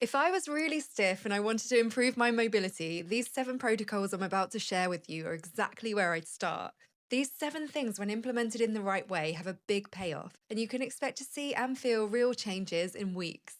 If I was really stiff and I wanted to improve my mobility, these 7 protocols I'm about to share with you are exactly where I'd start. These 7 things, when implemented in the right way, have a big payoff, and you can expect to see and feel real changes in weeks.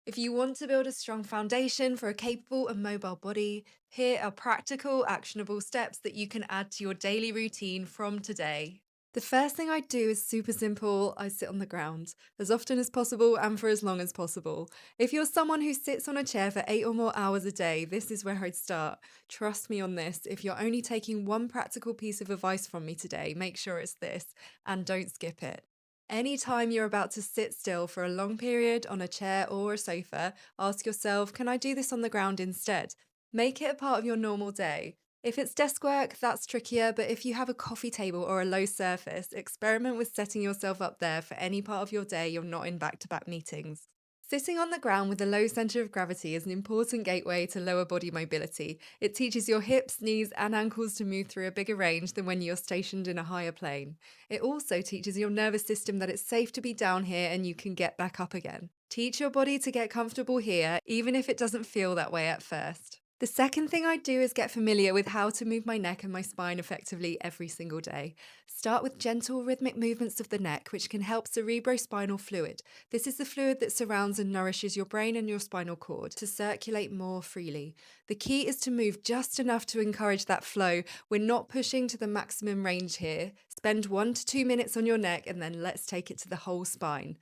If you want to build a strong foundation for a capable and mobile body, here are practical, actionable steps that you can add to your daily routine from today. The first thing I do is super simple. I sit on the ground as often as possible and for as long as possible. If you're someone who sits on a chair for 8 or more hours a day, this is where I'd start. Trust me on this. If you're only taking one practical piece of advice from me today, make sure it's this and don't skip it. Anytime you're about to sit still for a long period on a chair or a sofa, ask yourself, can I do this on the ground instead? Make it a part of your normal day. If it's desk work, that's trickier, but if you have a coffee table or a low surface, experiment with setting yourself up there for any part of your day you're not in back to back meetings. Sitting on the ground with a low centre of gravity is an important gateway to lower body mobility. It teaches your hips, knees, and ankles to move through a bigger range than when you're stationed in a higher plane. It also teaches your nervous system that it's safe to be down here and you can get back up again. Teach your body to get comfortable here, even if it doesn't feel that way at first. The second thing I do is get familiar with how to move my neck and my spine effectively every single day. Start with gentle rhythmic movements of the neck, which can help cerebrospinal fluid. This is the fluid that surrounds and nourishes your brain and your spinal cord to circulate more freely. The key is to move just enough to encourage that flow. We're not pushing to the maximum range here. Spend 1 to 2 minutes on your neck and then let's take it to the whole spine.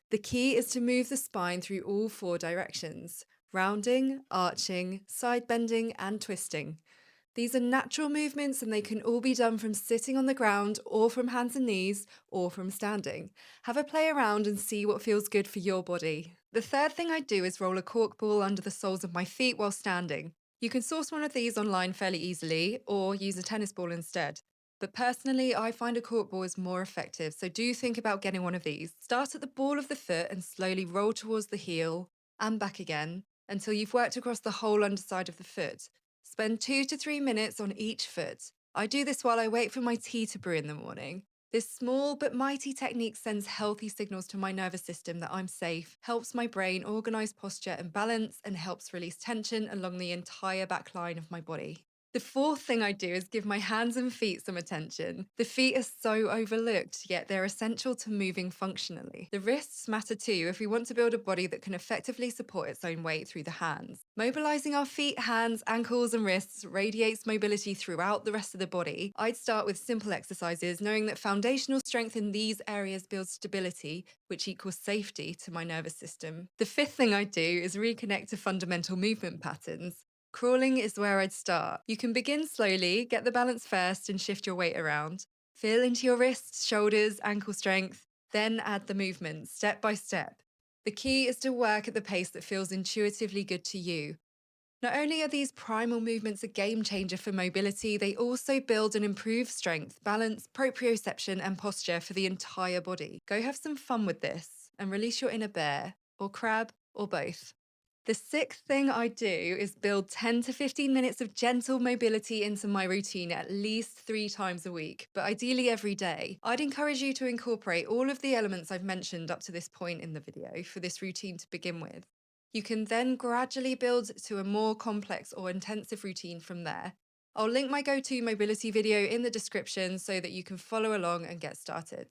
The key is to move the spine through all 4 directions: rounding, arching, side bending, and twisting. These are natural movements and they can all be done from sitting on the ground or from hands and knees or from standing. Have a play around and see what feels good for your body. The third thing I do is roll a cork ball under the soles of my feet while standing. You can source one of these online fairly easily or use a tennis ball instead. But personally, I find a cork ball is more effective, so do think about getting one of these. Start at the ball of the foot and slowly roll towards the heel and back again until you've worked across the whole underside of the foot. Spend 2 to 3 minutes on each foot. I do this while I wait for my tea to brew in the morning. This small but mighty technique sends healthy signals to my nervous system that I'm safe, helps my brain organize posture and balance, and helps release tension along the entire back line of my body. The fourth thing I do is give my hands and feet some attention. The feet are so overlooked, yet they're essential to moving functionally. The wrists matter too if we want to build a body that can effectively support its own weight through the hands. Mobilizing our feet, hands, ankles, and wrists radiates mobility throughout the rest of the body. I'd start with simple exercises, knowing that foundational strength in these areas builds stability, which equals safety to my nervous system. The fifth thing I do is reconnect to fundamental movement patterns. Crawling is where I'd start. You can begin slowly, get the balance first, and shift your weight around. Feel into your wrists, shoulders, ankle strength, then add the movement step by step. The key is to work at the pace that feels intuitively good to you. Not only are these primal movements a game changer for mobility, they also build and improve strength, balance, proprioception, and posture for the entire body. Go have some fun with this and release your inner bear, or crab, or both. The sixth thing I do is build 10 to 15 minutes of gentle mobility into my routine at least 3 times a week, but ideally every day. I'd encourage you to incorporate all of the elements I've mentioned up to this point in the video for this routine to begin with. You can then gradually build to a more complex or intensive routine from there. I'll link my go-to mobility video in the description so that you can follow along and get started.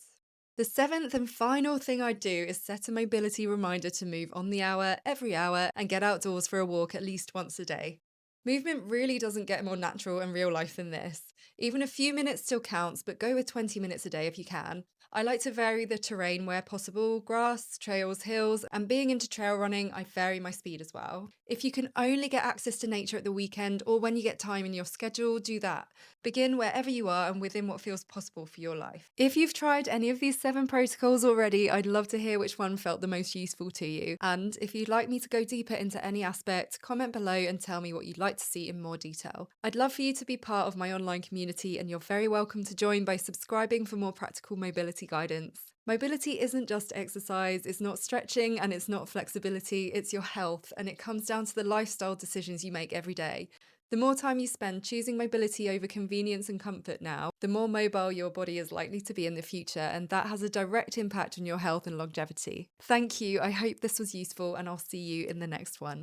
The seventh and final thing I do is set a mobility reminder to move on the hour, every hour, and get outdoors for a walk at least once a day. Movement really doesn't get more natural and real life than this. Even a few minutes still counts, but go with 20 minutes a day if you can. I like to vary the terrain where possible: grass, trails, hills, and being into trail running, I vary my speed as well. If you can only get access to nature at the weekend or when you get time in your schedule, do that. Begin wherever you are and within what feels possible for your life. If you've tried any of these 7 protocols already, I'd love to hear which one felt the most useful to you. And if you'd like me to go deeper into any aspect, comment below and tell me what you'd like to see in more detail. I'd love for you to be part of my online community, and you're very welcome to join by subscribing for more practical mobility guidance. Mobility isn't just exercise, it's not stretching, and it's not flexibility, it's your health, and it comes down to the lifestyle decisions you make every day. The more time you spend choosing mobility over convenience and comfort now, the more mobile your body is likely to be in the future, and that has a direct impact on your health and longevity. Thank you, I hope this was useful, and I'll see you in the next one.